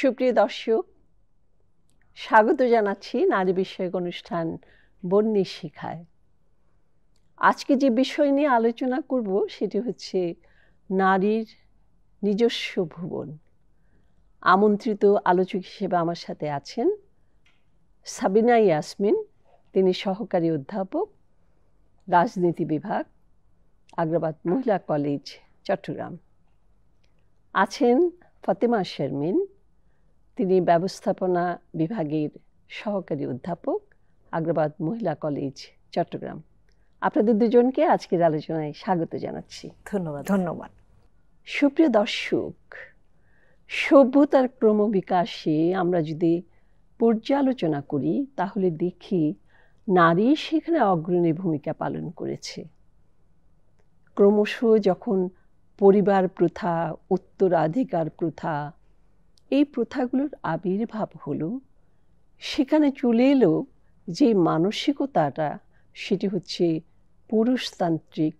সুপ্রিয় দর্শক, স্বাগত জানাচ্ছি নারী বিষয়ক অনুষ্ঠান বন্যী শিখায়। আজকে যে বিষয় নিয়ে আলোচনা করব সেটি হচ্ছে নারীর নিজস্ব ভুবন। আমন্ত্রিত আলোচক হিসেবে আমার সাথে আছেন সাবিনা ইয়াসমিন, তিনি সহকারী অধ্যাপক, রাজনীতি বিভাগ, আগ্রাবাদ মহিলা কলেজ, চট্টগ্রাম। আছেন ফাতেমা শারমিন, তিনি ব্যবস্থাপনা বিভাগের সহকারী অধ্যাপক, আগ্রাবাদ মহিলা কলেজ, চট্টগ্রাম। আপনাদের দুজনকে আজকের আলোচনায় স্বাগত জানাচ্ছি। ধন্যবাদ। ধন্যবাদ। সুপ্রিয় দর্শক, সভ্যতার ক্রমবিকাশে আমরা যদি পর্যালোচনা করি তাহলে দেখি নারী সেখানে অগ্রণী ভূমিকা পালন করেছে। ক্রমশ যখন পরিবার প্রথা, উত্তরাধিকার প্রথা, এই প্রথাগুলোর আবির্ভাব হলো, সেখানে চলে এলো যে মানসিকতাটা, সেটি হচ্ছে পুরুষতান্ত্রিক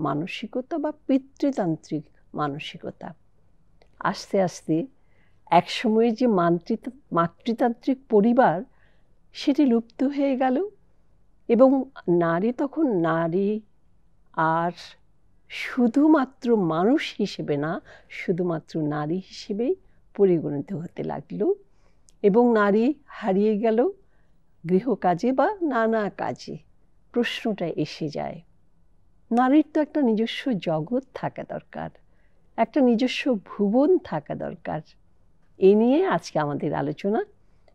মানসিকতা বা পিতৃতান্ত্রিক মানসিকতা। আস্তে আস্তে একসময়ে যে মাতৃতান্ত্রিক পরিবার, সেটি লুপ্ত হয়ে গেল এবং নারী তখন নারী আর শুধুমাত্র মানুষ হিসেবে না, শুধুমাত্র নারী হিসেবেই পরিগণিত হতে লাগলো এবং নারী হারিয়ে গেল গৃহকাজে বা নানা কাজে। প্রশ্নটা এসে যায়, নারীর তো একটা নিজস্ব জগৎ থাকা দরকার, একটা নিজস্ব ভুবন থাকা দরকার। এ নিয়ে আজকে আমাদের আলোচনা।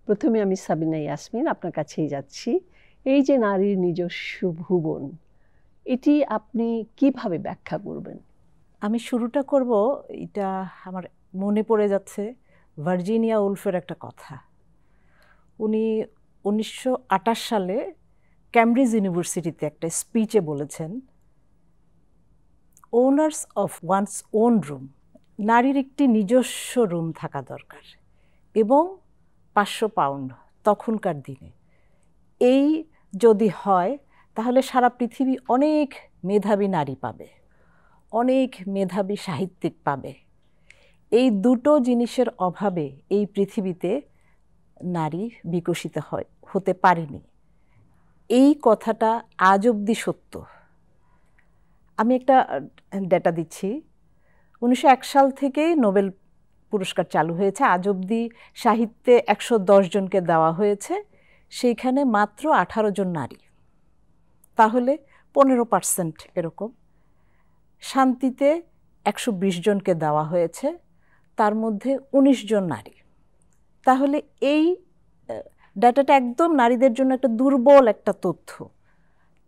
প্রথমে আমি সাবিনা ইয়াসমিন, আপনার কাছেই যাচ্ছি। এই যে নারীর নিজস্ব ভুবন, এটি আপনি কিভাবে ব্যাখ্যা করবেন? আমি শুরুটা করব, এটা আমার মনে পড়ে যাচ্ছে ভার্জিনিয়া উলফের একটা কথা। উনি 1928 সালে ক্যামব্রিজ ইউনিভার্সিটিতে একটা স্পিচে বলেছেন, owners of one's own room, নারীর একটি নিজস্ব রুম থাকা দরকার এবং 500 পাউন্ড তখনকার দিনে। এই যদি হয় তাহলে সারা পৃথিবী অনেক মেধাবী নারী পাবে, অনেক মেধাবী সাহিত্যিক পাবে। এই দুটো জিনিসের অভাবে এই পৃথিবীতে নারী বিকশিত হতে পারেনি। এই কথাটা আজ অবধি সত্য। আমি একটা ডেটা দিচ্ছি। 1901 সাল থেকেই নোবেল পুরস্কার চালু হয়েছে। আজ অবধি সাহিত্যে 110 জনকে দেওয়া হয়েছে, সেইখানে মাত্র 18 জন নারী, তাহলে 15% এরকম। শান্তিতে 120 জনকে দেওয়া হয়েছে, তার মধ্যে 19 জন নারী। তাহলে এই ডাটাটা একদম নারীদের জন্য একটা দুর্বল একটা তথ্য।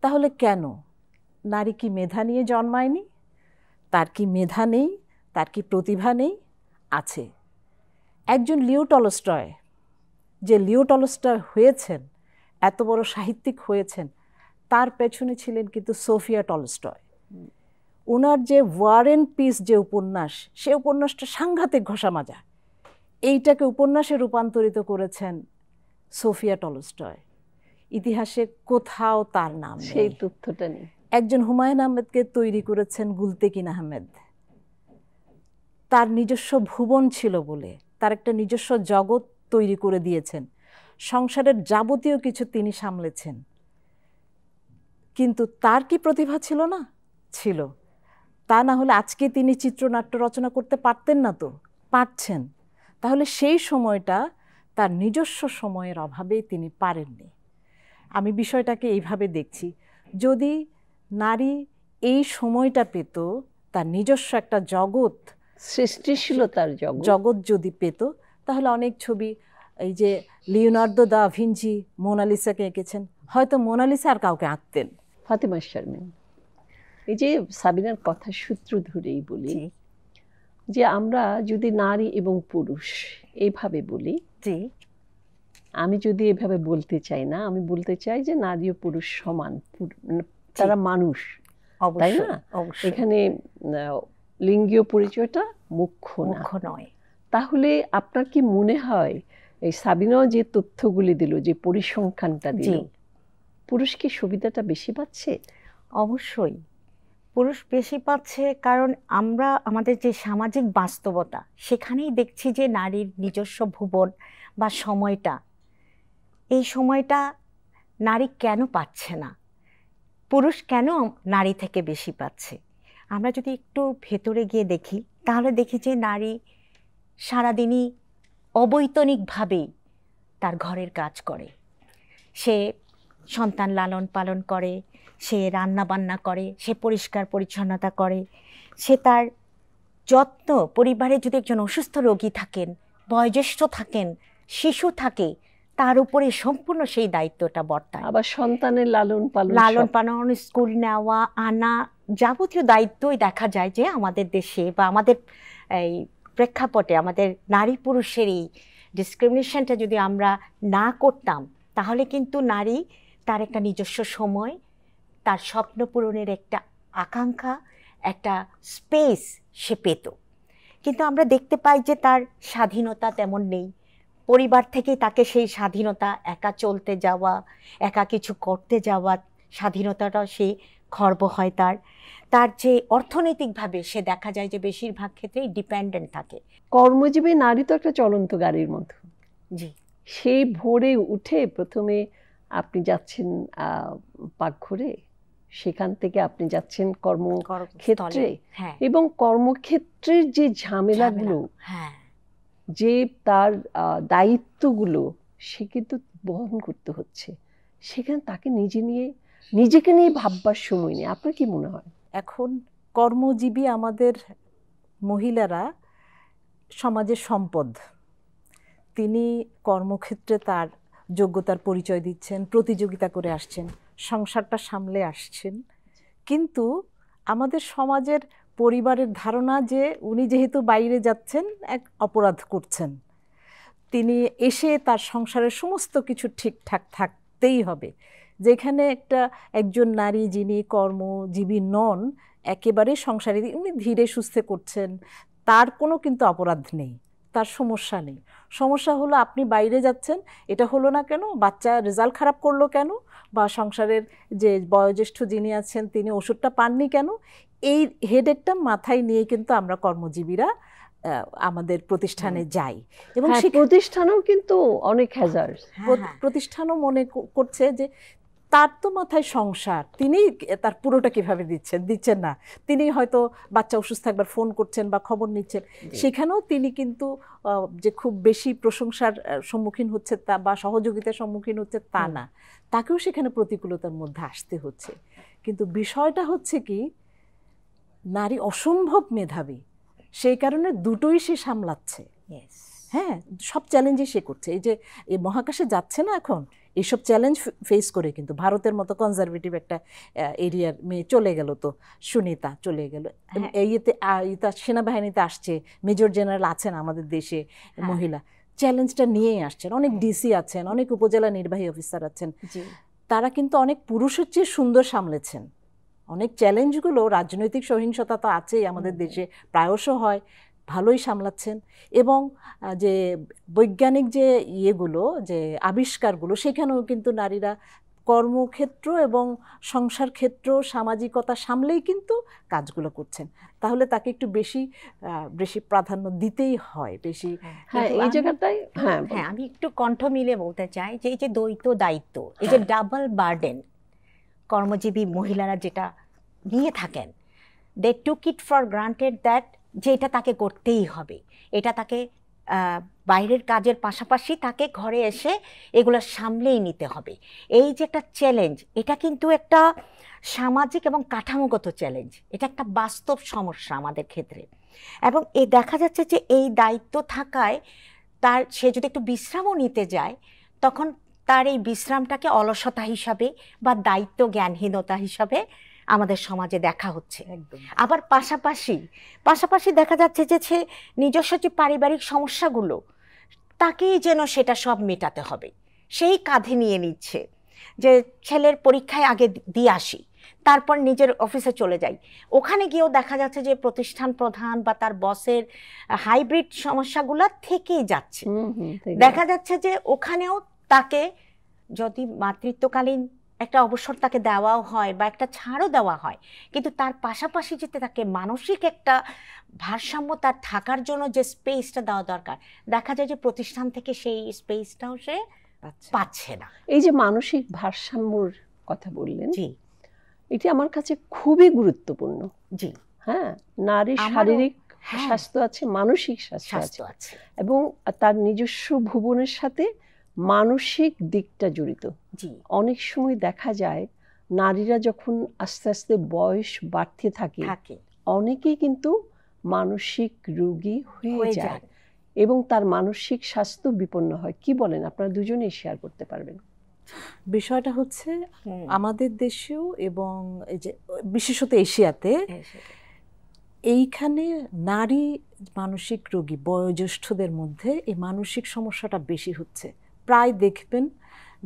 তাহলে কেন? নারী কি মেধা নিয়ে জন্মায়নি? তার কি মেধা নেই? তার কি প্রতিভা নেই? আছে। একজন লিও টলস্টয়, যে লিও টলস্টয় হয়েছেন, এত বড় সাহিত্যিক হয়েছেন, তার পেছনে ছিলেন কিন্তু সোফিয়া টলস্টয়। ওনার যে ওয়ার এন্ড পিস যে উপন্যাস, সে উপন্যাসটা সাংঘাতিক ঘষা মাজা, এইটাকে উপন্যাসে রূপান্তরিত করেছেন সোফিয়া টলস্টয়। ইতিহাসে কোথাও তার নাম নেই, সেই তথ্যটা নেই। একজন হুমায়ুন আহমেদকে তৈরি করেছেন গুলতেকিন আহমেদ। তার নিজস্ব ভুবন ছিল বলে তার একটা নিজস্ব জগৎ তৈরি করে দিয়েছেন, সংসারের যাবতীয় কিছু তিনি সামলেছেন। কিন্তু তার কি প্রতিভা ছিল না? ছিল। তা না হলে আজকে তিনি চিত্রনাট্য রচনা করতে পারতেন না? তো পারছেন। তাহলে সেই সময়টা তার নিজস্ব সময়ের অভাবে তিনি পারেননি। আমি বিষয়টাকে এইভাবে দেখছি, যদি নারী এই সময়টা পেত, তার নিজস্ব একটা জগৎ, সৃষ্টিশীলতার জগৎ যদি পেত, তাহলে অনেক ছবি, এই যে লিওনার্দো দা ভিঞ্চি মোনালিসাকে এঁকেছেন, হয়তো মোনালিসা আর কাউকে আঁকতেন। ফাতেমা শারমিন, এই যে সাবিনার কথা সূত্র ধরেই বলি যে আমরা যদি নারী এবং পুরুষ এইভাবে বলি, আমি যদি এভাবে বলতে চাই না, আমি বলতে চাই যে নারী ও পুরুষ সমান, তারা মানুষ, তাই না? এখানে লিঙ্গীয় পরিচয়টা মুখ্য নয়। তাহলে আপনার কি মনে হয় এই সাবিনাও যে তথ্যগুলি দিল, যে পরিসংখ্যানটা দিল, পুরুষ কি সুবিধাটা বেশি পাচ্ছে? অবশ্যই। পুরুষ বেশি পাচ্ছে কারণ আমরা আমাদের যে সামাজিক বাস্তবতা সেখানেই দেখছি যে নারীর নিজস্ব ভুবন বা সময়টা, এই সময়টা নারী কেন পাচ্ছে না, পুরুষ কেন নারী থেকে বেশি পাচ্ছে। আমরা যদি একটু ভেতরে গিয়ে দেখি তাহলে দেখি যে নারী সারাদিনই অবৈতনিকভাবেই তার ঘরের কাজ করে। সে সন্তান লালন পালন করে, সে রান্না বান্না করে, সে পরিষ্কার পরিচ্ছন্নতা করে, সে তার যত্ন, পরিবারে যদি একজন অসুস্থ রোগী থাকেন, বয়োজ্যেষ্ঠ থাকেন, শিশু থাকে, তার উপরে সম্পূর্ণ সেই দায়িত্বটা বর্তায়। আবার সন্তানের লালন পালন, স্কুল নেওয়া আনা, যাবতীয় দায়িত্বই দেখা যায় যে আমাদের দেশে বা আমাদের এই প্রেক্ষাপটে আমাদের নারী পুরুষের এই ডিসক্রিমিনেশনটা যদি আমরা না করতাম তাহলে কিন্তু নারী তার একটা নিজস্ব সময়, তার স্বপ্ন পূরণের একটা আকাঙ্ক্ষা, একটা স্পেস সে পেত। কিন্তু আমরা দেখতে পাই যে তার স্বাধীনতা তেমন নেই। পরিবার থেকেই তাকে সেই স্বাধীনতা, একা চলতে যাওয়া, একা কিছু করতে যাওয়া স্বাধীনতাটা সে খর্ব হয়। তার যে অর্থনৈতিকভাবে সে দেখা যায় যে বেশিরভাগ ক্ষেত্রেই ডিপেন্ডেন্ট থাকে। কর্মজীবী নারী তো একটা চলন্ত গাড়ির মতো। জি, সেই ভোরে উঠে প্রথমে আপনি যাচ্ছেন পাকঘরে, সেখান থেকে আপনি যাচ্ছেন কর্মক্ষেত্রে, এবং কর্মক্ষেত্রের যে ঝামেলাগুলো, যে তার দায়িত্বগুলো সে কিন্তু বহন করতে হচ্ছে, সেখানে তাকে নিজেকে নিয়ে ভাববার সময় নেই। আপনার কি মনে হয়? এখন কর্মজীবী আমাদের মহিলারা সমাজের সম্পদ। তিনি কর্মক্ষেত্রে তার যোগ্যতার পরিচয় দিচ্ছেন, প্রতিযোগিতা করে আসছেন, সংসারটা সামলে আসছেন। কিন্তু আমাদের সমাজের পরিবারের ধারণা যে উনি যেহেতু বাইরে যাচ্ছেন এক অপরাধ করছেন, তিনি এসে তার সংসারের সমস্ত কিছু ঠিকঠাক থাকতেই হবে। যেখানে একজন নারী যিনি কর্মজীবী নন, একেবারে সংসারে উনি ধীরে সুস্থে করছেন, তার কোনো কিন্তু অপরাধ নেই, তার সমস্যা নেই। সমস্যা হলো আপনি বাইরে যাচ্ছেন, এটা হলো না কেন, বাচ্চা রেজাল্ট খারাপ করলো কেন, বা সংসারের যে বয়োজ্যেষ্ঠ যিনি আছেন তিনি ওষুধটা পাননি কেন, এই হেডেকটা মাথায় নিয়ে কিন্তু আমরা কর্মজীবীরা আমাদের প্রতিষ্ঠানে যাই। এবং সেই প্রতিষ্ঠানেও কিন্তু অনেক হ্যাজার্ড, প্রতিষ্ঠানও মনে করছে যে তার তো মাথায় সংসার, তিনি তার পুরোটা কিভাবে দিচ্ছেন না, তিনি হয়তো বাচ্চা অসুস্থ একবার ফোন করছেন বা খবর নিচ্ছেন, সেখানেও তিনি কিন্তু যে খুব বেশি প্রশংসার সম্মুখীন হচ্ছে তা বা সহযোগিতার সম্মুখীন হচ্ছে তা না, তাকেও সেখানে প্রতিকূলতার মধ্যে আসতে হচ্ছে। কিন্তু বিষয়টা হচ্ছে কি, নারী অসম্ভব মেধাবী, সেই কারণে দুটোই সে সামলাচ্ছে। হ্যাঁ, সব চ্যালেঞ্জই সে করছে। এই যে এই মহাকাশে যাচ্ছে না এখন, এইসব চ্যালেঞ্জ ফেস করে কিন্তু ভারতের মতো কনজারভেটিভ একটা এরিয়ার মেয়ে চলে গেল, তো সুনিতা চলে গেল, ইয়েতে সেনাবাহিনীতে আসছে, মেজর জেনারেল আছেন আমাদের দেশে মহিলা, চ্যালেঞ্জটা নিয়েই আসছেন। অনেক ডিসি আছেন, অনেক উপজেলা নির্বাহী অফিসার আছেন, তারা কিন্তু অনেক পুরুষের চেয়ে সুন্দর সামলেছেন। অনেক চ্যালেঞ্জগুলো, রাজনৈতিক সহিংসতা তো আছেই আমাদের দেশে, প্রায়শ হয়, ভালোই সামলাচ্ছেন। এবং যে বৈজ্ঞানিক যে ইয়েগুলো, যে আবিষ্কারগুলো, সেখানেও কিন্তু নারীরা কর্মক্ষেত্র এবং সংসার ক্ষেত্র, সামাজিকতা সামলেই কিন্তু কাজগুলো করছেন। তাহলে তাকে একটু বেশি প্রাধান্য দিতেই হয় বেশি। এই জায়গাটাই আমি একটু কণ্ঠ মিলে বলতে চাই যে এই যে দ্বৈত দায়িত্ব, এই যে ডাবল বার্ডেন কর্মজীবী মহিলারা যেটা নিয়ে থাকেন, দে টুক ইট ফর গ্রান্টেড দ্যাট যে এটা তাকে করতেই হবে, এটা তাকে বাইরের কাজের পাশাপাশি তাকে ঘরে এসে এগুলো সামলেই নিতে হবে। এই যে একটা চ্যালেঞ্জ, এটা কিন্তু একটা সামাজিক এবং কাঠামোগত চ্যালেঞ্জ, এটা একটা বাস্তব সমস্যা আমাদের ক্ষেত্রে। এবং দেখা যাচ্ছে যে এই দায়িত্ব থাকায় সে যদি একটু বিশ্রামও নিতে যায়, তখন তার এই বিশ্রামটাকে অলসতা হিসাবে বা দায়িত্ব জ্ঞানহীনতা হিসাবে আমাদের সমাজে দেখা হচ্ছে। আবার পাশাপাশি দেখা যাচ্ছে যে সে নিজস্ব যে পারিবারিক সমস্যাগুলো, তাকেই যেন সেটা সব মেটাতে হবে, সেই কাঁধে নিয়ে নিচ্ছে যে ছেলের পরীক্ষায় আগে দিয়ে আসি, তারপর নিজের অফিসে চলে যাই। ওখানে গিয়েও দেখা যাচ্ছে যে প্রতিষ্ঠান প্রধান বা তার বসের হাইব্রিড সমস্যাগুলো থেকেই যাচ্ছে। দেখা যাচ্ছে যে ওখানেও তাকে যদি মাতৃত্বকালীন একটা অবসর তাকে দেওয়াও হয় বা একটা ছাড়ও দেওয়া হয়, কিন্তু তার পাশাপাশি যেতে তাকে মানসিক একটা ভারসাম্য তার থাকার জন্য যে স্পেসটা দেওয়া দরকার, দেখা যায় যে প্রতিষ্ঠান থেকে সেই স্পেসটাও সে পাচ্ছে না। এই যে মানসিক ভারসাম্যর কথা বললেন, জি, এটি আমার কাছে খুবই গুরুত্বপূর্ণ। জি, হ্যাঁ, নারীর শারীরিক স্বাস্থ্য আছে, মানসিক স্বাস্থ্য আছে, এবং তার নিজস্ব ভুবনের সাথে মানসিক দিকটা জড়িত। জি, অনেক সময় দেখা যায় নারীরা যখন আস্তে আস্তে বয়স বাড়তে থাকে অনেকেই কিন্তু মানসিক রোগী হয়ে যায় এবং তার মানসিক স্বাস্থ্য বিপন্ন হয়। কি বলেন, আপনারা দুজনেই শেয়ার করতে পারবেন? বিষয়টা হচ্ছে আমাদের দেশেও এবং এই যে বিশেষত এশিয়াতে এইখানে নারী মানসিক রোগী বয়োজ্যেষ্ঠদের মধ্যে এই মানসিক সমস্যাটা বেশি হচ্ছে। প্রায় দেখবেন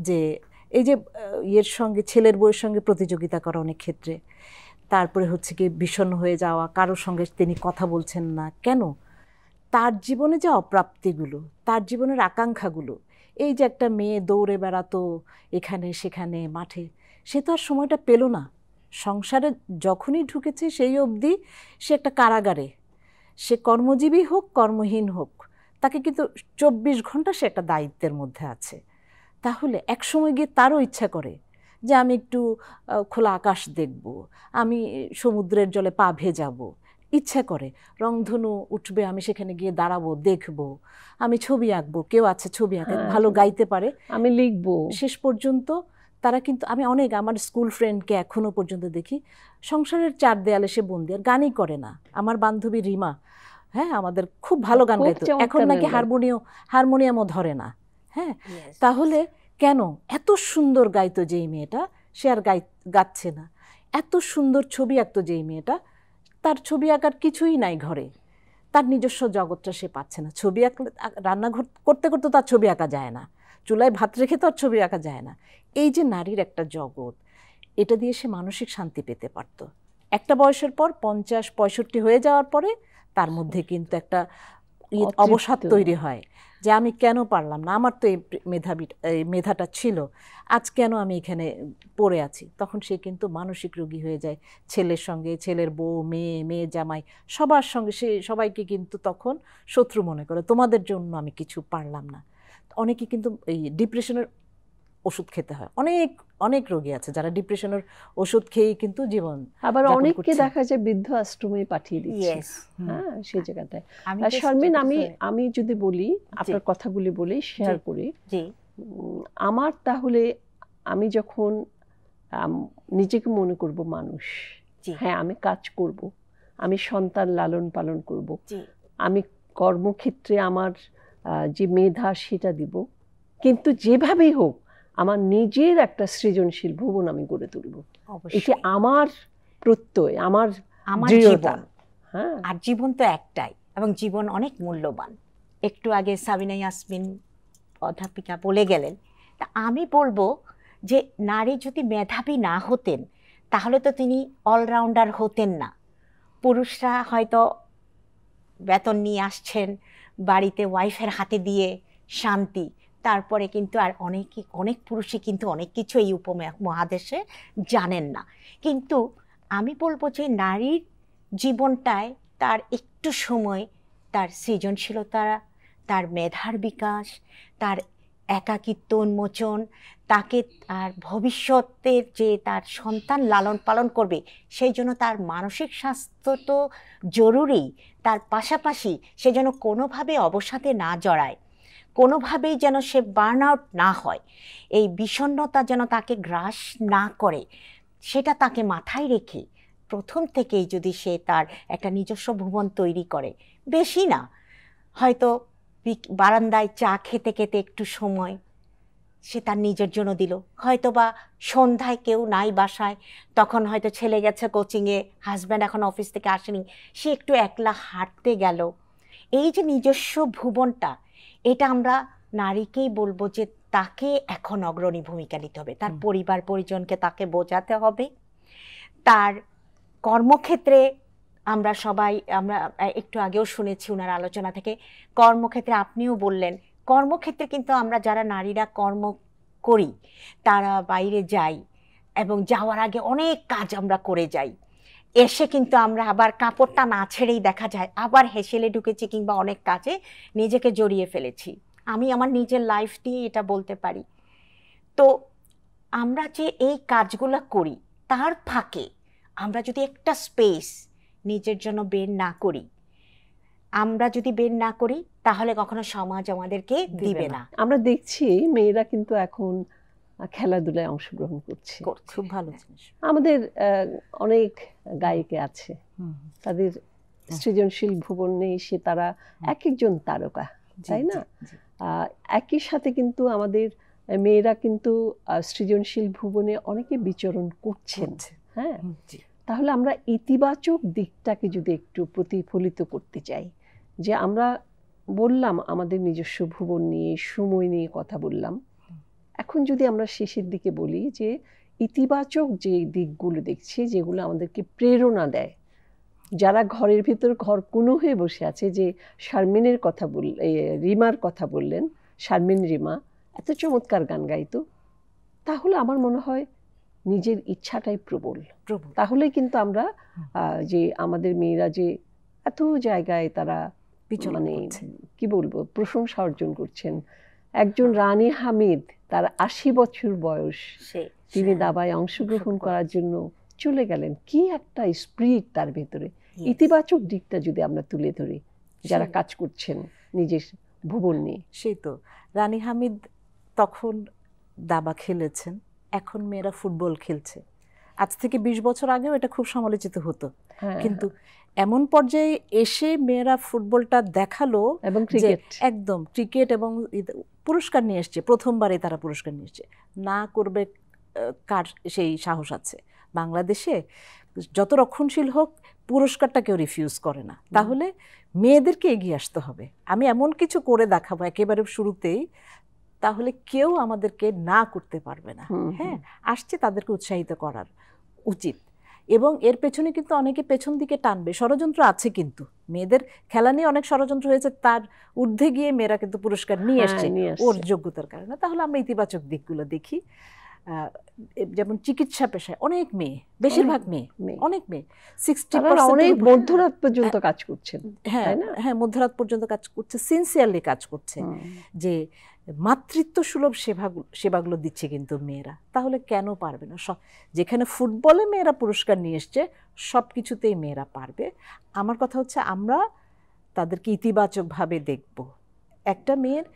যে এই যে ইয়ের সঙ্গে ছেলের বউয়ের সঙ্গে প্রতিযোগিতা করা অনেক ক্ষেত্রে, তারপরে হচ্ছে কি বিষণ্ণ হয়ে যাওয়া, কারোর সঙ্গে তিনি কথা বলছেন না কেন, তার জীবনে যে অপ্রাপ্তিগুলো, তার জীবনের আকাঙ্ক্ষাগুলো, এই যে একটা মেয়ে দৌড়ে বেড়াতো এখানে সেখানে মাঠে, সে তো আর সময়টা পেল না। সংসারে যখনই ঢুকেছে সেই অবধি সে একটা কারাগারে, সে কর্মজীবী হোক কর্মহীন হোক, তাকে কিন্তু 24 ঘন্টা সে একটা দায়িত্বের মধ্যে আছে। তাহলে এক সময় গিয়ে তারও ইচ্ছা করে যে আমি একটু খোলা আকাশ দেখব, আমি সমুদ্রের জলে পা ভেজাবো, ইচ্ছা করে রংধনু উঠবে, আমি সেখানে গিয়ে দাঁড়াবো, দেখব, আমি ছবি আঁকবো, কেউ আছে ছবি আঁকে, ভালো গাইতে পারে, আমি লিখবো। শেষ পর্যন্ত তারা কিন্তু, আমি অনেক আমার স্কুল ফ্রেন্ডকে এখনো পর্যন্ত দেখি সংসারের 4 দেয়ালে সে বন্দি, আর গানই করে না। আমার বান্ধবী রিমা, হ্যাঁ, আমাদের খুব ভালো গান গাইতো, এখন নাকি হারমোনিয়ামও ধরে না। হ্যাঁ, তাহলে কেন? এত সুন্দর গাইতো যেই মেয়েটা, সে আর গাচ্ছে না। এত সুন্দর ছবি আঁকতো যেই মেয়েটা, তার ছবি আঁকার কিছুই নাই ঘরে, তার নিজস্ব জগৎটা সে পাচ্ছে না। ছবি আঁকলে, রান্নাঘর করতে করতে তার ছবি আঁকা যায় না, চুলায় ভাত রেখে তো আর ছবি আঁকা যায় না। এই যে নারীর একটা জগৎ, এটা দিয়ে সে মানসিক শান্তি পেতে পারত। একটা বয়সের পর 50-65 হয়ে যাওয়ার পরে তার মধ্যে কিন্তু একটা অবসাদ তৈরি হয় যে আমি কেন পারলাম না, আমার তো এই মেধাটা ছিল, আজ কেন আমি এখানে পড়ে আছি। তখন সে কিন্তু মানসিক রোগী হয়ে যায়। ছেলের সঙ্গে, ছেলের বউ, মেয়ে জামাই, সবার সঙ্গে সে সবাইকে কিন্তু তখন শত্রু মনে করে, তোমাদের জন্য আমি কিছু পারলাম না। অনেকে কিন্তু এই ডিপ্রেশনের ওষুধ খেতে হয়, অনেক অনেক রোগী আছে যারা ডিপ্রেশনের ওষুধ খেয়েই কিন্তু জীবন, আবার অনেককে দেখা যায় বৃদ্ধ আশ্রমে পাঠিয়ে দিচ্ছে। হ্যাঁ, সেই জায়গাটায়। শারমিন, আমি যদি বলি, আপনার কথাগুলি বলি, শেয়ার করি, আমার তাহলে আমি যখন নিজেকে মনে করব মানুষ, হ্যাঁ আমি কাজ করব, আমি সন্তান লালন পালন করব, আমি কর্মক্ষেত্রে আমার যে মেধা সেটা দিব, কিন্তু যেভাবেই হোক আমার নিজের একটা সৃজনশীল ভুবন আমি গড়ে তুলব। এটি আমার প্রত্যয়, আমার দৃঢ়তা। হ্যাঁ, আর জীবন তো একটাই এবং জীবন অনেক মূল্যবান। একটু আগে সাবিনা ইয়াসমিন অধ্যাপিকা বলে গেলেন, তা আমি বলবো যে নারী যদি মেধাবী না হতেন তাহলে তো তিনি অলরাউন্ডার হতেন না। পুরুষরা হয়তো বেতন নিয়ে আসছেন, বাড়িতে ওয়াইফের হাতে দিয়ে শান্তি, তারপরে কিন্তু আর অনেক পুরুষই কিন্তু অনেক কিছু এই উপমহাদেশে জানেন না। কিন্তু আমি বলবো যে নারীর জীবনটায় তার একটু সময় তার সৃজনশীলতা, তার মেধার বিকাশ, তার একাকিত্ব উন্মোচন, তাকে আর ভবিষ্যতের যে তার সন্তান লালন পালন করবে সেই জন্য তার মানসিক স্বাস্থ্য তো জরুরি। তার পাশাপাশি সে যেন কোনোভাবে অবসাদে না জড়ায়, কোনোভাবেই যেন সে বার্ন আউট না হয়, এই বিষণ্ণতা যেন তাকে গ্রাস না করে, সেটা তাকে মাথায় রেখে প্রথম থেকেই যদি সে তার একটা নিজস্ব ভুবন তৈরি করে, বেশি না, হয়তো বারান্দায় চা খেতে খেতে একটু সময় সে তার নিজের জন্য দিল, হয়তো বা সন্ধ্যায় কেউ নাই বাসায়, তখন হয়তো ছেলে গেছে কোচিংয়ে, হাজব্যান্ড এখন অফিস থেকে আসেনি, সে একটু একলা হাঁটতে গেল। এই যে নিজস্ব ভুবনটা, এটা আমরা নারীকেই বলবো যে তাকে এখন অগ্রণী ভূমিকা নিতে হবে। তার পরিবার পরিজনকে তাকে বোঝাতে হবে। তার কর্মক্ষেত্রে আমরা একটু আগেও শুনেছি ওনার আলোচনা থেকে, কর্মক্ষেত্রে আপনিও বললেন, কর্মক্ষেত্রে কিন্তু আমরা যারা নারীরা কর্ম করি, তারা বাইরে যাই, এবং যাওয়ার আগে অনেক কাজ আমরা করে যাই, এসে কিন্তু আমরা আবার কাপড়টা না ছেড়েই দেখা যায় আবার হেসেলে ঢুকেছি কিংবা অনেক কাজে নিজেকে জড়িয়ে ফেলেছি। আমি আমার নিজের লাইফ দিয়ে এটা বলতে পারি। তো আমরা যে এই কাজগুলো করি তার ফাঁকে আমরা যদি একটা স্পেস নিজের জন্য বের না করি, তাহলে কখনো সমাজ আমাদেরকে দিবে না। আমরা দেখছি মেয়েরা কিন্তু এখন খেলাধুলায় অংশগ্রহণ করছে, খুব ভালো জিনিস। আমাদের অনেক গায়িকা আছে, তাদের সৃজনশীল ভুবনে এসে তারা এক একজন তারকা, তাই না? একই সাথে কিন্তু আমাদের মেয়েরা কিন্তু সৃজনশীল ভুবনে অনেকে বিচরণ করছেন। হ্যাঁ, তাহলে আমরা ইতিবাচক দিকটাকে যদি একটু প্রতিফলিত করতে চাই, যে আমরা বললাম আমাদের নিজস্ব ভুবন নিয়ে, সময় নিয়ে কথা বললাম, এখন যদি আমরা শেষের দিকে বলি যে ইতিবাচক যে দিকগুলো দেখছি, যেগুলো আমাদেরকে প্রেরণা দেয়, যারা ঘরের ভিতর ঘর কোনো হয়ে বসে আছে, যে শারমিনের কথা রিমার কথা বললেন, শারমিন রিমা এত চমৎকার গান গাইতো, তাহলে আমার মনে হয় নিজের ইচ্ছাটাই প্রবল। তাহলে কিন্তু আমরা যে আমাদের মেয়েরা যে এত জায়গায় তারা মানে কি বলবো প্রশংসা অর্জন করছেন, একজন রানী হামিদ, তার ৮০ বছর বয়স, তিনি দাবায় অংশগ্রহণ করার জন্য চলে গেলেন। কি একটা স্পিরিট তার ভেতরে। ইতিবাচক দিকটা যদি আমরা তুলে ধরি, যারা কাজ করছেন নিজের ভুবন নিয়ে। সেই তো রানী হামিদ তখন দাবা খেলেছেন, এখন মেয়েরা ফুটবল খেলছে। আজ থেকে ২০ বছর আগেও এটা খুব সমালোচিত হতো, কিন্তু এমন পর্যায়ে এসে মেয়েরা ফুটবলটা দেখালো, এবং ক্রিকেট, একদম ক্রিকেট, এবং পুরস্কার নিয়ে এসছে। প্রথমবারে তারা পুরস্কার নিয়ে এসছে। না করবে কার সেই সাহস আছে? বাংলাদেশে যত রক্ষণশীল হোক, পুরস্কারটা কেউ রিফিউজ করে না। তাহলে মেয়েদেরকে এগিয়ে আসতে হবে। আমি এমন কিছু করে দেখাবো একেবারে শুরুতেই, তাহলে কেউ আমাদেরকে না করতে পারবে না। হ্যাঁ, আসছে, তাদেরকে উৎসাহিত করার উচিত। এবং এর পেছনে কিন্তু অনেকে পেছন দিকে টানবে, ষড়যন্ত্র আছে। কিন্তু মেয়েদের খেলা নিয়ে অনেক ষড়যন্ত্র হয়েছে, তার ঊর্ধ্বে গিয়ে মেয়েরা কিন্তু পুরস্কার নিয়ে আসছে ওর যোগ্যতার কারণে। তাহলে আমরা ইতিবাচক দিকগুলো দেখি। যেমন চিকিৎসা পেশায় অনেক মেয়ে, বেশিরভাগ মেয়ে, অনেক মেয়ে 60% অনেক মধ্যরাত পর্যন্ত কাজ করছেন। হ্যাঁ হ্যাঁ, মধ্যরাত পর্যন্ত কাজ করছে, সিনসিয়ারলি কাজ করছে, যে মাতৃত্ব সুলভ সেবাগুলো দিচ্ছে কিন্তু মেয়েরা। তাহলে কেন পারবে না? যেখানে ফুটবলে মেয়েরা পুরস্কার নিয়ে এসছে, সব কিছুতেই মেয়েরা পারবে। আমার কথা হচ্ছে আমরা তাদেরকে ইতিবাচকভাবে দেখব। একটা মেয়ের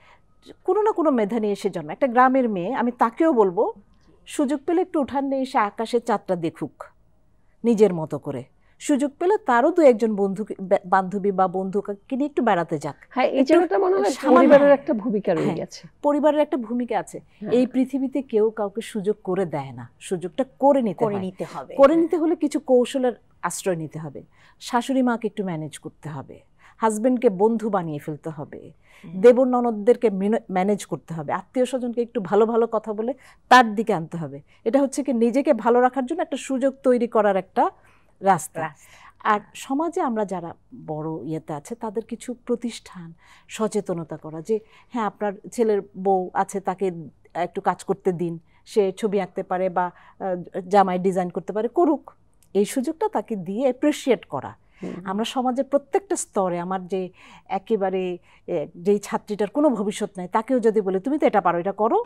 কোনো না কোনো মেধা নিয়ে এসে জন্ম, একটা গ্রামের মেয়ে, আমি তাকেও বলবো সুযোগ পেলে একটু উঠান নিয়ে এসে আকাশের চাঁদটা দেখুক নিজের মতো করে। সুযোগ পেলে তারও দু একজন বান্ধবী বা বন্ধুকে নিয়ে একটু বেড়াতে যাক। হ্যাঁ, এই জায়গাটা মনে হয় পরিবারের একটা ভূমিকা রয়ে গেছে। পরিবারের একটা ভূমিকা আছে। এই পৃথিবীতে কেউ কাউকে সুযোগ করে দেয় না, সুযোগটা করে নিতে হবে। করে নিতে হলে কিছু কৌশলের আশ্রয় নিতে হবে। শাশুড়ি মাকে একটু ম্যানেজ করতে হবে, হাজবেন্ডকে বন্ধু বানিয়ে ফেলতে হবে, দেবর ননদদেরকে ম্যানেজ করতে হবে, আত্মীয় স্বজনকে একটু ভালো ভালো কথা বলে তার দিকে আনতে হবে। এটা হচ্ছে কি নিজেকে ভালো রাখার জন্য একটা সুযোগ তৈরি করার একটা রাস্তা। আর সমাজে আমরা যারা বড় ইয়েতে আছে, তাদের কিছু প্রতিষ্ঠান সচেতনতা করা, যে হ্যাঁ আপনার ছেলের বউ আছে, তাকে একটু কাজ করতে দিন, সে ছবি আঁকতে পারে বা জামাই ডিজাইন করতে পারে, করুক। এই সুযোগটা তাকে দিয়ে অ্যাপ্রিসিয়েট করা। আমরা সমাজের প্রত্যেকটা স্তরে, আমার যে একেবারে যেই ছাত্রীটার কোনো ভবিষ্যৎ নাই, তাকেও যদি বলে তুমি তো এটা পারো, এটা করো,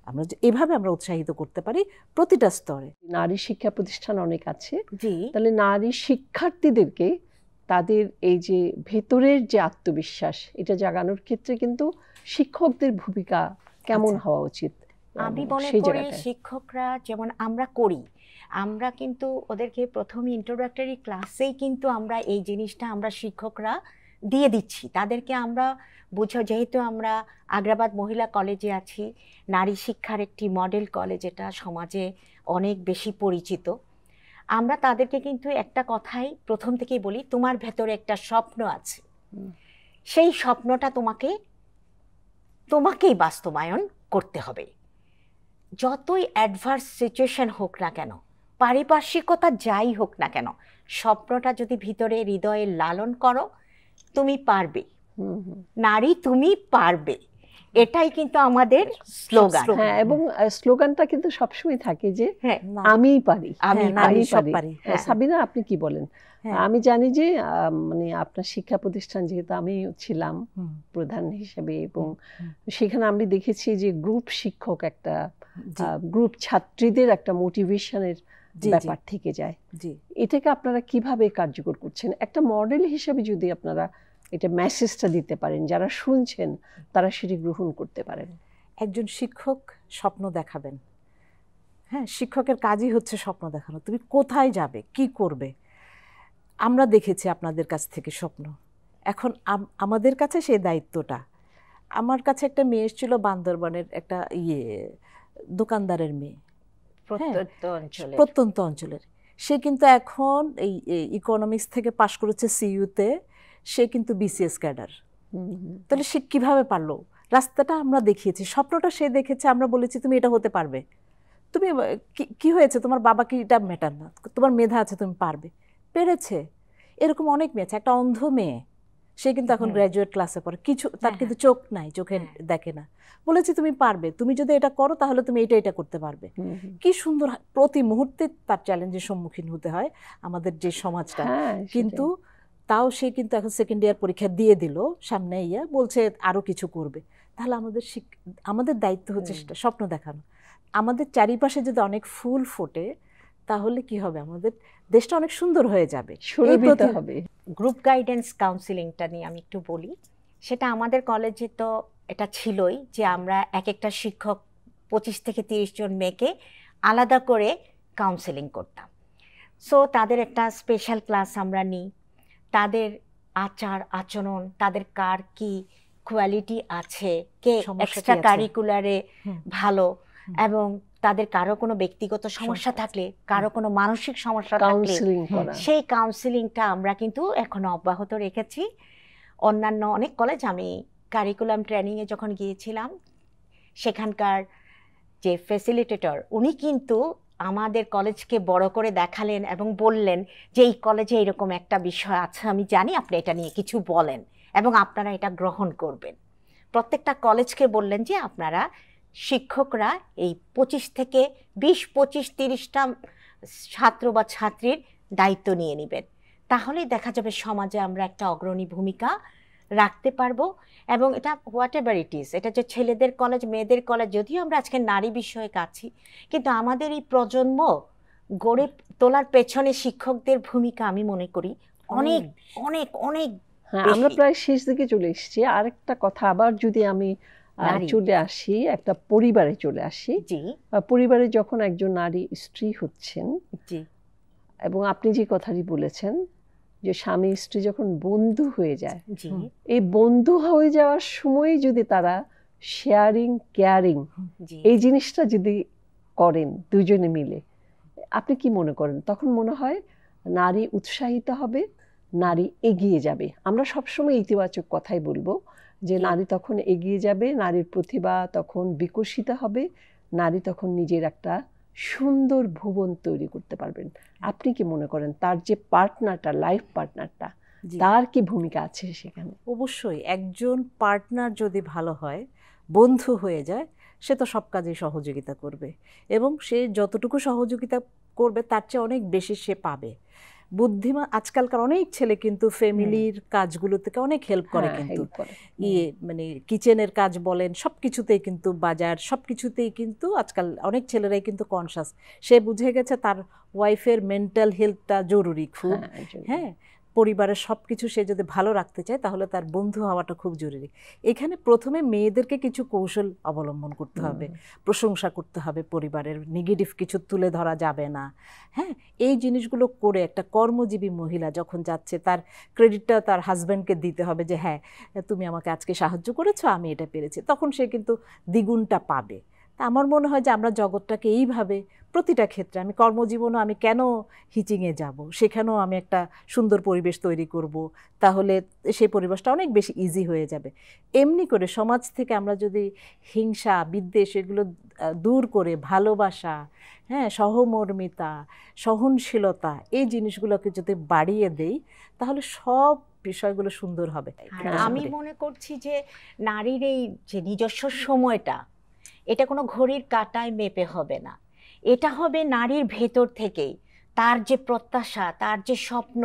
আমরা এভাবে আমরা উৎসাহিত করতে পারি প্রতিটা স্তরে। নারী শিক্ষা প্রতিষ্ঠান অনেক আছে, তাহলে নারী শিক্ষার্থীদেরকে তাদের এই যে ভেতরের যে আত্মবিশ্বাস, এটা জাগানোর ক্ষেত্রে কিন্তু শিক্ষকদের ভূমিকা কেমন হওয়া উচিত? আমি মনে করি শিক্ষকরা যেমন আমরা করি, আমরা কিন্তু ওদেরকে প্রথম ইন্ট্রোডাক্টরি ক্লাসেই কিন্তু আমরা এই জিনিসটা আমরা শিক্ষকরা দিয়ে দিচ্ছি তাদেরকে। আমরা যেহেতু আমরা আগ্রাবাদ মহিলা কলেজে আছি, নারী শিক্ষার একটি মডেল কলেজ, এটা সমাজে অনেক বেশি পরিচিত। আমরা তাদেরকে কিন্তু একটা কথাই প্রথম থেকেই বলি, তোমার ভেতরে একটা স্বপ্ন আছে, সেই স্বপ্নটা তোমাকেই বাস্তবায়ন করতে হবে। যতই অ্যাডভার্স সিচুয়েশন হোক না কেন, পারিপার্শ্বিকতা যাই হোক না কেন, স্বপ্নটা যদি ভিতরে হৃদয়ে লালন করো, তুমি পারবে নারী, তুমি পারবে। এটাই কিন্তু আমাদের স্লোগান। হ্যাঁ, এবং স্লোগানটা কিন্তু সবসময় থাকে যে আমিই পারি, আমি পারি। সাবিনা, আপনি কি বলেন? আমি জানি যে মানে আপনার শিক্ষা প্রতিষ্ঠান যেহেতু আমি ছিলাম প্রধান হিসেবে, এবং সেখানে আমি দেখেছি যে গ্রুপ শিক্ষক একটা গ্রুপ ছাত্রীদের একটা মোটিভেশনের ব্যাপার থেকে যায়। এটাকে আপনারা কিভাবে কার্যকর করছেন? একটা মডেল হিসেবে যদি আপনারা এটা মেসেজটা দিতে পারেন, যারা শুনছেন তারা সেটি গ্রহণ করতে পারেন। একজন শিক্ষক স্বপ্ন দেখাবেন। হ্যাঁ, শিক্ষকের কাজই হচ্ছে স্বপ্ন দেখানো। তুমি কোথায় যাবে, কি করবে। আমরা দেখেছি আপনাদের কাছ থেকে স্বপ্ন, এখন আমাদের কাছে সেই দায়িত্বটা। আমার কাছে একটা মেয়ে এসেছিল বান্দরবানের, একটা দোকানদারের মেয়ে, প্রত্যন্ত অঞ্চলের। সে কিন্তু এখন এই ইকোনমিক্স থেকে পাশ করেছে সিইউতে, সে কিন্তু বিসিএস ক্যাডার। তাহলে সে কিভাবে পারলো? রাস্তাটা আমরা দেখিয়েছি, স্বপ্নটা সে দেখেছে, আমরা বলেছি তুমি এটা হতে পারবে। তুমি কি হয়েছে, তোমার বাবা কি এটা ম্যাটার না, তোমার মেধা আছে, তুমি পারবে। পেরেছে। এরকম অনেক মেয়ে আছে। একটা অন্ধ মেয়ে, সে কিন্তু এখন গ্র্যাজুয়েট ক্লাসে পড়ে, কিছু তার কিন্তু চোখ নাই, চোখে দেখে না। বলেছি তুমি পারবে, তুমি যদি এটা করো তাহলে তুমি এটা করতে পারবে। কি সুন্দর! প্রতি মুহূর্তে তার চ্যালেঞ্জের সম্মুখীন হতে হয় আমাদের যে সমাজটা। কিন্তু তাও সে কিন্তু এখন সেকেন্ড ইয়ার পরীক্ষা দিয়ে দিল, সামনে বলছে আরো কিছু করবে। তাহলে আমাদের দায়িত্ব হচ্ছে সেটা স্বপ্ন দেখানো। আমাদের চারিপাশে যদি অনেক ফুল ফোটে তাহলে কি হবে, আমাদের দেশটা অনেক সুন্দর হয়ে যাবে, সুরভিত হবে। গ্রুপ গাইডেন্স কাউন্সিলিংটা নিয়ে আমি একটু বলি। সেটা আমাদের কলেজে তো এটা ছিলই যে আমরা এক একটা শিক্ষক 25 থেকে 30 জন মেয়েকে আলাদা করে কাউন্সিলিং করতাম। সো তাদের একটা স্পেশাল ক্লাস আমরা নিই, তাদের আচার আচরণ, তাদের কার কি কোয়ালিটি আছে, কে এক্সট্রা কারিকুলারে ভালো, এবং তাদের কারো কোনো ব্যক্তিগত সমস্যা থাকলে, কারো কোনো মানসিক সমস্যা থাকলে সেই কাউন্সিলিংটা আমরা কিন্তু এখনো অব্যাহত রেখেছি। অন্যান্য অনেক কলেজ, আমি কারিকুলাম ট্রেনিংয়ে যখন গিয়েছিলাম, সেখানকার যে ফ্যাসিলিটেটর উনি কিন্তু আমাদের কলেজকে বড় করে দেখালেন এবং বললেন যে এই কলেজে এরকম একটা বিষয় আছে, আমি জানি, আপনি এটা নিয়ে কিছু বলেন এবং আপনারা এটা গ্রহণ করবেন। প্রত্যেকটা কলেজকে বললেন যে আপনারা শিক্ষকরা এই 25 থেকে 20, 25, 30টা ছাত্র বা ছাত্রীর দায়িত্ব নিয়ে নেবেন। তাহলেই দেখা যাবে সমাজে আমরা একটা অগ্রণী ভূমিকা রাখতে পারবো। এবং এটা হোয়াট এভার ইট ইজ, এটা যে ছেলেদের কলেজ মেয়েদের কলেজ, যদিও আমরা আজকে নারী বিষয়ে আছি, কিন্তু আমাদের এই প্রজন্ম গড়ে তোলার পেছনে শিক্ষকদের ভূমিকা আমি মনে করি অনেক অনেক অনেক। আমরা প্রায় শেষ দিকে চলে এসেছি। আরেকটা কথা আবার যদি আমি চলে আসি, একটা পরিবারে চলে আসি। পরিবারে যখন একজন নারী স্ত্রী হচ্ছেন, এবং আপনি যে কথাটি বলেছেন যে স্বামী স্ত্রী যখন বন্ধু হয়ে যায়, এই বন্ধু হয়ে যাওয়ার সময় যদি তারা শেয়ারিং কেয়ারিং এই জিনিসটা যদি করেন দুজনে মিলে, আপনি কি মনে করেন তখন মনে হয় নারী উৎসাহিত হবে, নারী এগিয়ে যাবে? আমরা সবসময় ইতিবাচক কথাই বলবো যে নারী তখন এগিয়ে যাবে, নারীর প্রতিভা তখন বিকশিত হবে, নারী তখন নিজের একটা সুন্দর ভুবন তৈরি করতে পারবেন। আপনি কি মনে করেন তার যে পার্টনারটা, লাইফ পার্টনারটা, তার কি ভূমিকা আছে সেখানে? অবশ্যই একজন পার্টনার যদি ভালো হয়, বন্ধু হয়ে যায়, সে তো সব কাজে সহযোগিতা করবে, এবং সে যতটুকু সহযোগিতা করবে তার চেয়ে অনেক বেশি সে পাবে। বুদ্ধিমান আজকালকার অনেক ছেলে কিন্তু ফ্যামিলির কাজগুলো থেকে অনেক হেল্প করে, কিন্তু মানে কিচেনের কাজ বলেন, সব কিছুতেই কিন্তু, বাজার সব কিছুতেই কিন্তু আজকাল অনেক ছেলেরাই কিন্তু কনসাস। সে বুঝে গেছে তার ওয়াইফের মেন্টাল হেলথটা জরুরি খুব। হ্যাঁ, পরিবারের সব কিছু সে যদি ভালো রাখতে চায় তাহলে তার বন্ধু হওয়াটা খুব জরুরি। এখানে প্রথমে মেয়েদেরকে কিছু কৌশল অবলম্বন করতে হবে, প্রশংসা করতে হবে, পরিবারের নেগেটিভ কিছু তুলে ধরা যাবে না। হ্যাঁ, এই জিনিসগুলো করে একটা কর্মজীবী মহিলা যখন যাচ্ছে, তার ক্রেডিটটা তার হাজব্যান্ডকে দিতে হবে যে হ্যাঁ তুমি আমাকে আজকে সাহায্য করেছো, আমি এটা পেরেছি, তখন সে কিন্তু দ্বিগুণটা পাবে। তা আমার মনে হয় যে আমরা জগৎটাকে এইভাবে প্রতিটা ক্ষেত্রে, আমি কর্মজীবনও আমি কেন হিচিংয়ে যাব, সেখানেও আমি একটা সুন্দর পরিবেশ তৈরি করব, তাহলে সেই পরিবেশটা অনেক বেশি ইজি হয়ে যাবে। এমনি করে সমাজ থেকে আমরা যদি হিংসা বিদ্বেষ এগুলো দূর করে ভালোবাসা, হ্যাঁ, সহমর্মিতা, সহনশীলতা এই জিনিসগুলোকে যদি বাড়িয়ে দেই, তাহলে সব বিষয়গুলো সুন্দর হবে। আমি মনে করছি যে নারীর এই যে নিজস্ব সময়টা, এটা কোনো ঘড়ির কাঁটায় মেপে হবে না, এটা হবে নারীর ভেতর থেকেই। তার যে প্রত্যাশা, তার যে স্বপ্ন,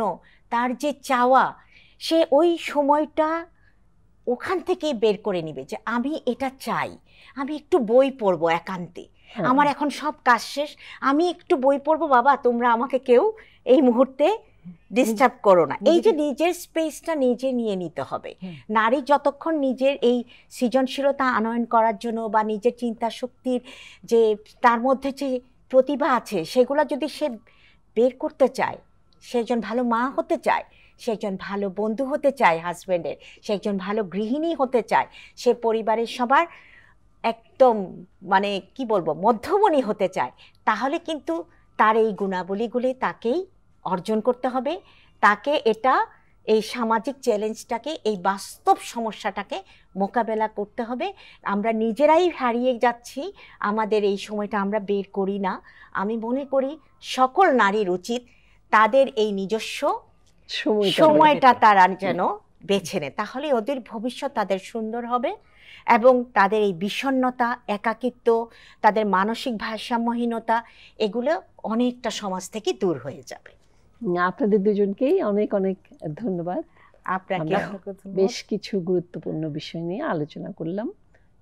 তার যে চাওয়া, সে ওই সময়টা ওখান থেকেই বের করে নিবে যে আমি এটা চাই, আমি একটু বই পড়বো একান্তে, আমার এখন সব কাজ শেষ, আমি একটু বই পড়বো, বাবা তোমরা আমাকে কেউ এই মুহূর্তে ডিস্টার্ব করো না। এই যে নিজের স্পেসটা নিজে নিয়ে নিতে হবে। নারী যতক্ষণ নিজের এই সৃজনশীলতা আনয়ন করার জন্য বা নিজের চিন্তা শক্তির যে তার মধ্যে যে প্রতিভা আছে সেগুলো যদি সে বের করতে চায়, সে একজন ভালো মা হতে চায়, সে একজন ভালো বন্ধু হতে চায় হাজব্যান্ডের, সে একজন ভালো গৃহিণী হতে চায়, সে পরিবারের সবার একদম মানে কি বলবো মধ্যমণি হতে চায়, তাহলে কিন্তু তার এই গুণাবলীগুলি তাকেই অর্জন করতে হবে। তাকে এটা এই সামাজিক চ্যালেঞ্জটাকে, এই বাস্তব সমস্যাটাকে মোকাবেলা করতে হবে। আমরা নিজেরাই হারিয়ে যাচ্ছি, আমাদের এই সময়টা আমরা বের করি না। আমি মনে করি সকল নারীর উচিত তাদের এই নিজস্ব সময়টা তারা যেন বেছে নেয়, তাহলে ওদের ভবিষ্যৎ তাদের সুন্দর হবে এবং তাদের এই বিষণ্ণতা, একাকিত্ব, তাদের মানসিক ভারসাম্যহীনতা, এগুলো অনেকটা সমাজ থেকে দূর হয়ে যাবে। আপনাদের দুজনকেই অনেক অনেক ধন্যবাদ। আপনাকে বেশ কিছু গুরুত্বপূর্ণ বিষয় নিয়ে আলোচনা করলাম।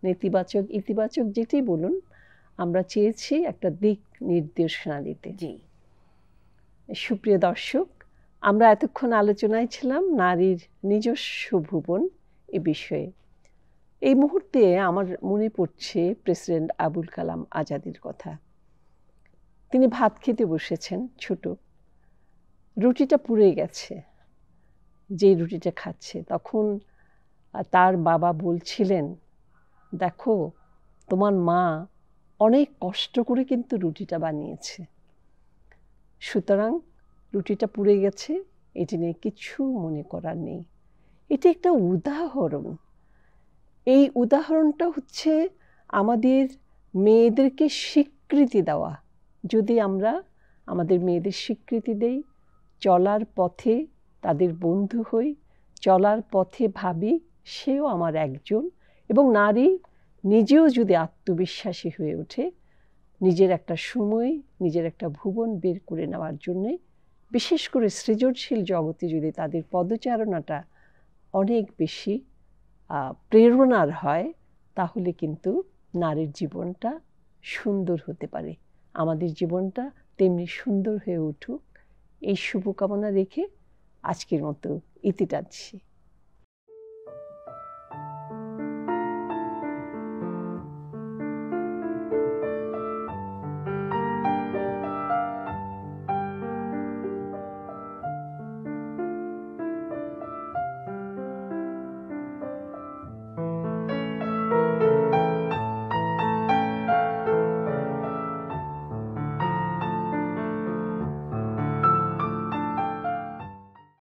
নেতিবাচক ইতিবাচক যেটাই বলুন, আমরা চেয়েছি একটা দিক নির্দেশনা দিতে। জি, সুপ্রিয় দর্শক, আমরা এতক্ষণ আলোচনায় ছিলাম নারীর নিজস্ব ভুবন এ বিষয়ে। এই মুহূর্তে আমার মনে পড়ছে প্রেসিডেন্ট আবুল কালাম আজাদের কথা। তিনি ভাত খেতে বসেছেন, ছোট রুটিটা পুড়ে গেছে, যে রুটিটা খাচ্ছে, তখন তার বাবা বলছিলেন, দেখো তোমার মা অনেক কষ্ট করে কিন্তু রুটিটা বানিয়েছে, সুতরাং রুটিটা পুড়ে গেছে, এটি নিয়ে কিছু মনে করার নেই। এটা একটা উদাহরণ। এই উদাহরণটা হচ্ছে আমাদের মেয়েদেরকে স্বীকৃতি দেওয়া। যদি আমরা আমাদের মেয়েদের স্বীকৃতি দেই, চলার পথে তাদের বন্ধু হই, চলার পথে ভাবি সেও আমার একজন, এবং নারী নিজেও যদি আত্মবিশ্বাসী হয়ে ওঠে, নিজের একটা সময়, নিজের একটা ভুবন বের করে নেওয়ার জন্যে, বিশেষ করে সৃজনশীল জগতে যদি তাদের পদচারণাটা অনেক বেশি প্রেরণার হয়, তাহলে কিন্তু নারীর জীবনটা সুন্দর হতে পারে। আমাদের জীবনটা তেমনি সুন্দর হয়ে উঠুক, এই শুভকামনা রেখে আজকের মতো ইতি টানছি।